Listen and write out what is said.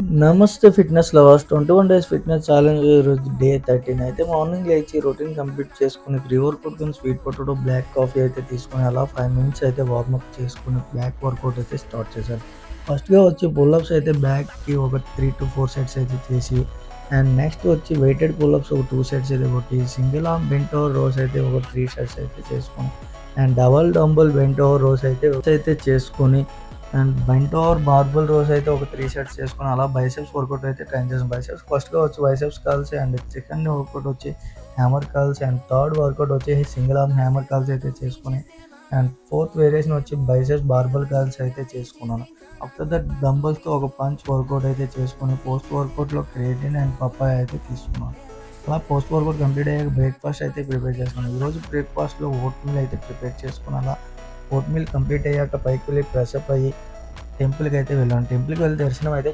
నమస్తే fitness lovers. 21 days fitness challenge ఈరోజు day 13 అయితే మార్నింగ్ లేచి రొటీన్ కంప్లీట్ చేసుకొని ప్రీ వర్కౌట్‌తోని స్వీట్ పొటాటో, బ్లాక్ కాఫీ అయితే తీసుకొని అలా 5 మినిట్స్ అయితే వార్మప్ చేసుకొని బ్యాక్ వర్కౌట్ అయితే స్టార్ట్ చేశాను. ఫస్ట్‌గా వచ్చి పుల్లప్స్ అయితే బ్యాక్‌కి ఒక 3-4 సెట్స్ అయితే చేసి అండ్ నెక్స్ట్ వచ్చి వెయిటెడ్ పుల్లప్స్ ఒక 2 సెట్స్ అయితే కొట్టి single arm bent over rows అయితే ఒక 3 సెట్స్ అయితే చేసుకొని and double dumbbell bent over rows అయితే చేసుకొని and bent over barbell rows అయితే ఒక 3 సెట్స్ చేసుకొని అలా బైసెప్స్ వర్కౌట్ అయితే ట్రైన్ చేసాం. బైసెప్స్ ఫస్ట్‌గా వచ్చి biceps curls and second workout వచ్చి hammer curls and third workout వచ్చేసి సింగిల్ ఆర్మ్ హ్యామర్ కర్ల్స్ అయితే చేసుకొని అండ్ ఫోర్త్ వేరియేషన్ వచ్చి బైసెప్స్ బార్బెల్ కర్ల్స్ అయితే చేసుకున్నాను. ఆఫ్టర్ దట్ డంబెల్స్‌తో ఒక పంచ్ వర్కౌట్ అయితే చేసుకొని పోస్ట్ వర్కౌట్‌లో క్రియేటిన్ అండ్ పపాయ అయితే తీసుకున్నాను. అలా పోస్ట్ వర్కౌట్ కంప్లీట్ అయ్యాక బ్రేక్‌ఫాస్ట్ అయితే ప్రిపేర్ చేసుకున్నాను. ఈరోజు బ్రేక్‌ఫాస్ట్‌లో ఓట్ మీల్ అయితే ప్రిపేర్ చేసుకొని అలా ఓట్ మీల్ కంప్లీట్ అయ్యాక పైకి వెళ్ళి ఫ్రెష్ అప్ అయ్యి టెంపుల్‌కి అయితే వెళ్ళాను. టెంపుల్‌కి వెళ్ళి దర్శనం అయితే